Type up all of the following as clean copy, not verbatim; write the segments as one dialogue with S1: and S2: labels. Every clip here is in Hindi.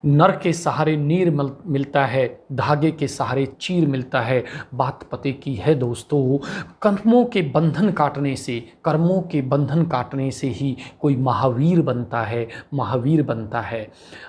S1: नर के सहारे नीर मिलता है, धागे के सहारे चीर मिलता है। बात पते की है दोस्तों, कर्मों के बंधन काटने से ही कोई महावीर बनता है, महावीर बनता है।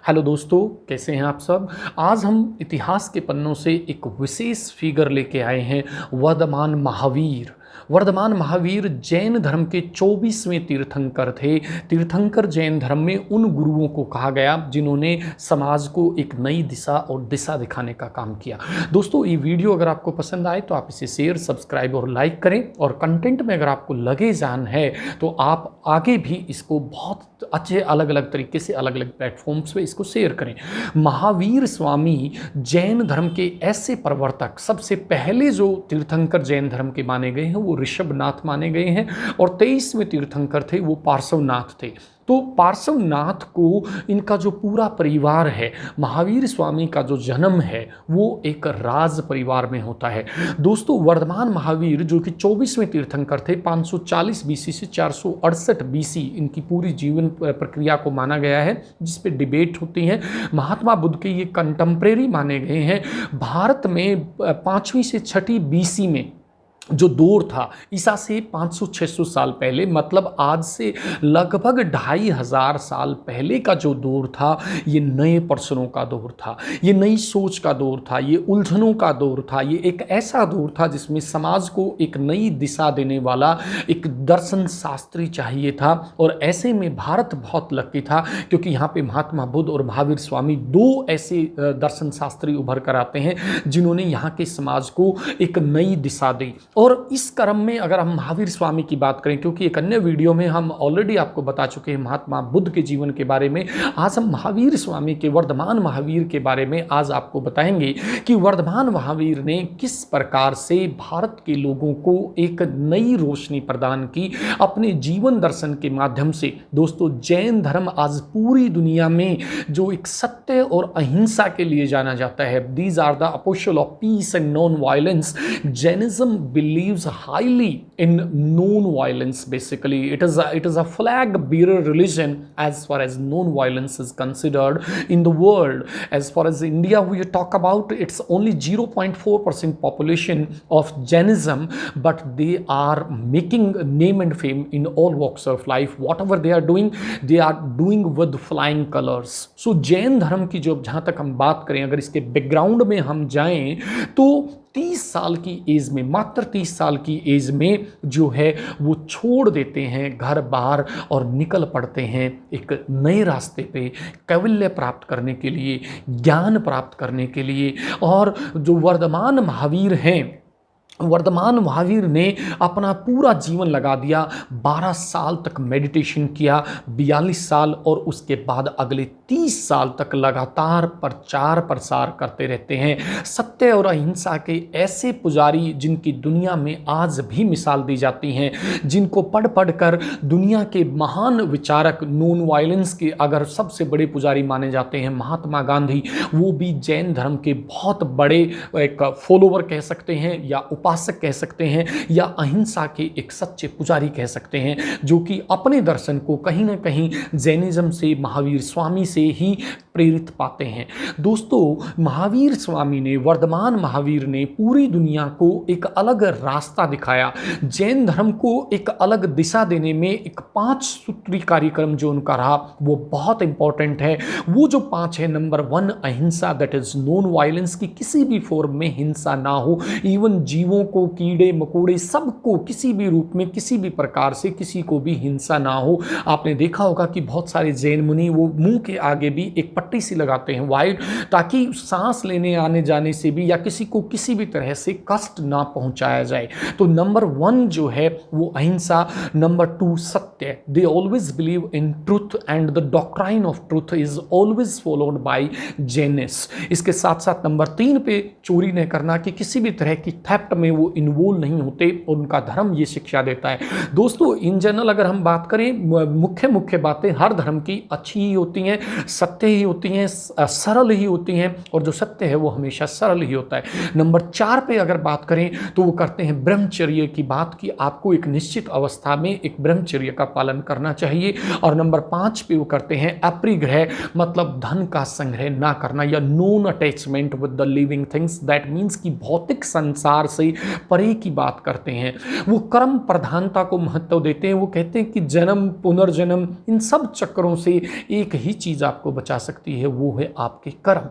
S1: हेलो दोस्तों, कैसे हैं आप सब। आज हम इतिहास के पन्नों से एक विशेष फिगर लेके आए हैं, वर्धमान महावीर। वर्धमान महावीर जैन धर्म के 24वें तीर्थंकर थे। तीर्थंकर जैन धर्म में उन गुरुओं को कहा गया जिन्होंने समाज को एक नई दिशा और दिशा दिखाने का काम किया। दोस्तों, ये वीडियो अगर आपको पसंद आए तो आप इसे शेयर, सब्सक्राइब और लाइक करें, और कंटेंट में अगर आपको लगे जान है तो आप आगे भी इसको बहुत अच्छे अलग अलग तरीके से अलग अलग प्लेटफॉर्म्स पे इसको शेयर करें। महावीर स्वामी जैन धर्म के ऐसे प्रवर्तक, सबसे पहले जो तीर्थंकर जैन धर्म के माने गए हैं वो ऋषभनाथ माने गए हैं, और 23वें तीर्थंकर थे वो पार्श्वनाथ थे। तो पार्श्वनाथ को इनका जो पूरा परिवार है, महावीर स्वामी का जो जन्म है वो एक राज परिवार में होता है। दोस्तों, वर्धमान महावीर जो कि 24वें तीर्थंकर थे, 540 बीसी से 468 बीसी इनकी पूरी जीवन प्रक्रिया को माना गया है, जिस पे डिबेट होती है। महात्मा बुद्ध के ये कंटेम्प्रेरी माने गए हैं। भारत में 5वीं से 6वीं बीसी में जो दौर था, ईसा से 500-600 साल पहले, मतलब आज से लगभग 2500 साल पहले का जो दौर था, ये नए प्रश्नों का दौर था, ये नई सोच का दौर था, ये उलझनों का दौर था। ये एक ऐसा दौर था जिसमें समाज को एक नई दिशा देने वाला एक दर्शन शास्त्री चाहिए था, और ऐसे में भारत बहुत लकी था क्योंकि यहाँ पे महात्मा बुद्ध और महावीर स्वामी दो ऐसे दर्शन शास्त्री उभर कर आते हैं जिन्होंने यहाँ के समाज को एक नई दिशा दी। और इस क्रम में अगर हम महावीर स्वामी की बात करें, क्योंकि एक अन्य वीडियो में हम ऑलरेडी आपको बता चुके हैं महात्मा बुद्ध के जीवन के बारे में, आज हम महावीर स्वामी के, वर्धमान महावीर के बारे में आज आपको बताएंगे कि वर्धमान महावीर ने किस प्रकार से भारत के लोगों को एक नई रोशनी प्रदान की अपने जीवन दर्शन के माध्यम से। दोस्तों, जैन धर्म आज पूरी दुनिया में जो एक सत्य और अहिंसा के लिए जाना जाता है, these are the apostle of peace and non violence. Jainism believes highly in non-violence. Basically, it is a flag-bearer religion as far as non-violence is considered in the world. As far as India we talk about, it's only 0.4% population of Jainism, but they are making name and fame in all walks of life. Whatever they are doing with flying colors. So Jain धर्म की जो जहाँ तक हम बात करें, अगर इसके बैकग्राउंड में हम जाएं तो 30 साल की एज में, मात्र 30 साल की एज में जो है वो छोड़ देते हैं घर बार और निकल पड़ते हैं एक नए रास्ते पे, कैवल्य प्राप्त करने के लिए, ज्ञान प्राप्त करने के लिए। और जो वर्धमान महावीर हैं, वर्धमान महावीर ने अपना पूरा जीवन लगा दिया, 12 साल तक मेडिटेशन किया, 42 साल, और उसके बाद अगले 30 साल तक लगातार प्रचार प्रसार करते रहते हैं। सत्य और अहिंसा के ऐसे पुजारी जिनकी दुनिया में आज भी मिसाल दी जाती हैं, जिनको पढ़ पढ़ कर दुनिया के महान विचारक, नॉन वायलेंस के अगर सबसे बड़े पुजारी माने जाते हैं महात्मा गांधी, वो भी जैन धर्म के बहुत बड़े एक फॉलोवर कह सकते हैं, या उपासक कह सकते हैं, या अहिंसा के एक सच्चे पुजारी कह सकते हैं, जो कि अपने दर्शन को कहीं ना कहीं जैनिज्म से, महावीर स्वामी से ही प्रेरित पाते हैं। दोस्तों, महावीर स्वामी ने, वर्धमान महावीर ने पूरी दुनिया को एक अलग रास्ता दिखाया। जैन धर्म को एक अलग दिशा देने में एक 5 सूत्री कार्यक्रम जो उनका रहा वो बहुत इंपॉर्टेंट है। वो जो 5 है, नंबर 1 अहिंसा, दैट इज नॉन वायलेंस, की किसी भी फॉर्म में हिंसा ना हो। इवन जीवों को, कीड़े मकोड़े, सबको किसी भी रूप में, किसी भी प्रकार से किसी को भी हिंसा ना हो। आपने देखा होगा कि बहुत सारे जैन मुनि वो मुंह के आगे भी एक पट्टी सी लगाते हैं वाइड, ताकि सांस लेने आने जाने से भी या किसी को किसी भी तरह से कष्ट ना पहुंचाया जाए। तो नंबर 1 जो है वो अहिंसा। नंबर 2 सत्य, they always believe in truth and the doctrine of truth is always followed by Jains. इसके साथ साथ नंबर 3 पे चोरी नहीं करना, कि किसी भी तरह की थेफ्ट में वो इन्वॉल्व नहीं होते, और उनका धर्म ये शिक्षा देता है। दोस्तों, इन जनरल अगर हम बात करें, मुख्य बातें हर धर्म की अच्छी ही होती हैं, सत्य ही होती हैं, सरल ही होती हैं, और जो सत्य है वो हमेशा सरल ही होता है। नंबर 4 पे अगर बात करें तो वो करते हैं ब्रह्मचर्य की बात, कि आपको एक निश्चित अवस्था में एक ब्रह्मचर्य का पालन करना चाहिए। और नंबर 5 पे वो करते हैं अपरिग्रह, मतलब धन का संग्रह ना करना या non attachment with the living things. That means कि भौतिक संसार से परे की बात करते हैं। वो कर्म प्रधानता को महत्व देते हैं। वो कहते हैं कि जन्म पुनर्जन्म इन सब चक्रों से एक ही चीज आपको बचा सकती है, वो है आपके कर्म।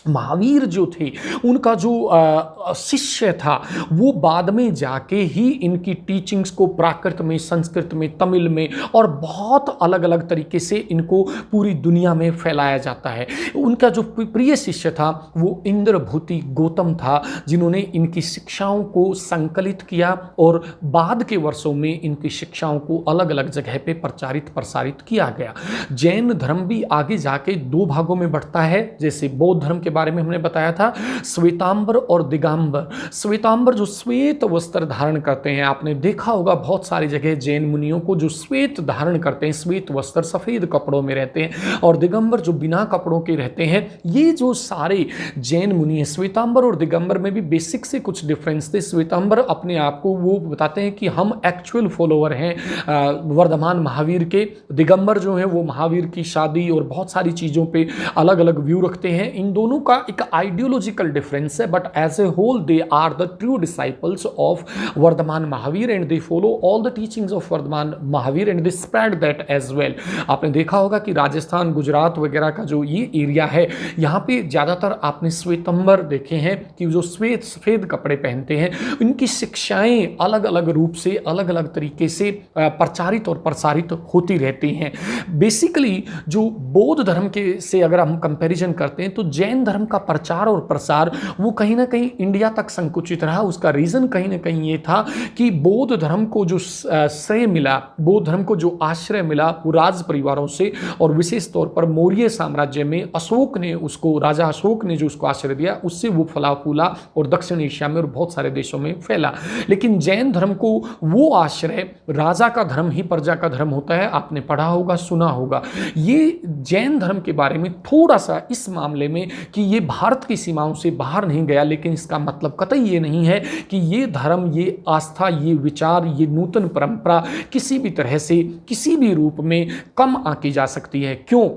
S1: महावीर जो थे, उनका जो शिष्य था, वो बाद में जाके ही इनकी टीचिंग्स को प्राकृत में, संस्कृत में, तमिल में और बहुत अलग अलग तरीके से इनको पूरी दुनिया में फैलाया जाता है। उनका जो प्रिय शिष्य था वो इंद्रभूति गौतम था, जिन्होंने इनकी शिक्षाओं को संकलित किया और बाद के वर्षों में इनकी शिक्षाओं को अलग अलग जगह पे प्रचारित प्रसारित किया गया। जैन धर्म भी आगे जाके 2 भागों में बढ़ता है। जैसे बौद्ध धर्म के बारे में हमने बताया था, श्वेतांबर और दिगंबर। श्वेतांबर जो श्वेत वस्त्र धारण करते हैं, आपने देखा होगा बहुत सारी जगह जैन मुनियों को जो श्वेत धारण करते हैं, श्वेत वस्त्र, सफेद कपड़ों में रहते हैं, और दिगंबर जो बिना कपड़ों के रहते हैं। ये जो सारे जैन मुनि हैं, श्वेतांबर और दिगंबर में भी बेसिक से कुछ डिफरेंस थे। श्वेतांबर अपने आप को वो बताते हैं कि हम एक्चुअल फॉलोअर हैं वर्धमान महावीर के। दिगंबर जो है वो महावीर की शादी और बहुत सारी चीज़ों पे अलग अलग व्यू रखते हैं। इन दोनों का एक आइडियोलॉजिकल डिफरेंस है, but as a whole they are the true disciples of Vardhaman Mahavir and they follow all the teachings of Vardhaman Mahavir and they spread that as well. आपने देखा होगा कि राजस्थान, गुजरात वगैरह का जो ये एरिया है, यहाँ पे ज़्यादातर आपने श्वेतांबर देखे हैं कि जो सफ़ेद कपड़े पहनते हैं, उनकी शिक्षाएं अलग अलग रूप से, अलग अलग तरीके से प्रचारित और प्रसारित होती रहती हैं। बेसिकली जो बौद्ध धर्म के से अगर हम कंपैरिजन करते हैं तो जैन धर्म का प्रचार और प्रसार वो कहीं ना कहीं इंडिया तक संकुचित रहा। उसका रीज़न कहीं ना कहीं ये था कि बौद्ध धर्म को जो श्रेय मिला, बौद्ध धर्म को जो आश्रय मिला, वो राज परिवारों से, और विशेष तौर पर मौर्य साम्राज्य में अशोक ने उसको, राजा अशोक ने जो उसको आश्रय दिया, उससे वो फला फूला और दक्षिण एशिया में और बहुत सारे देशों में फैला। लेकिन जैन धर्म को वो आश्रय, राजा का धर्म ही प्रजा का धर्म होता है, आपने पढ़ा होगा, सुना होगा। ये जैन धर्म के बारे में थोड़ा सा इस मामले में कि ये भारत की सीमाओं से बाहर नहीं गया, लेकिन इसका मतलब कतई ये नहीं है कि ये धर्म, ये आस्था, ये विचार, ये नूतन परंपरा किसी भी तरह से, किसी भी रूप में कम आंकी जा सकती है। क्यों?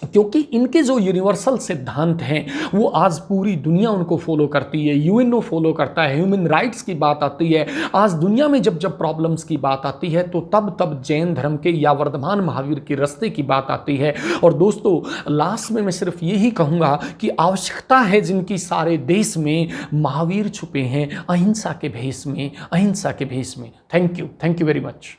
S1: क्योंकि इनके जो यूनिवर्सल सिद्धांत हैं वो आज पूरी दुनिया उनको फॉलो करती है। यूएनओ फॉलो करता है। ह्यूमन राइट्स की बात आती है, आज दुनिया में जब जब प्रॉब्लम्स की बात आती है तो तब तब जैन धर्म के या वर्धमान महावीर के रास्ते की बात आती है। और दोस्तों, लास्ट में मैं सिर्फ यही कहूँगा कि आवश्यकता है जिनकी सारे देश में, महावीर छुपे हैं अहिंसा के भेष में, अहिंसा के भेष में। Thank you very much.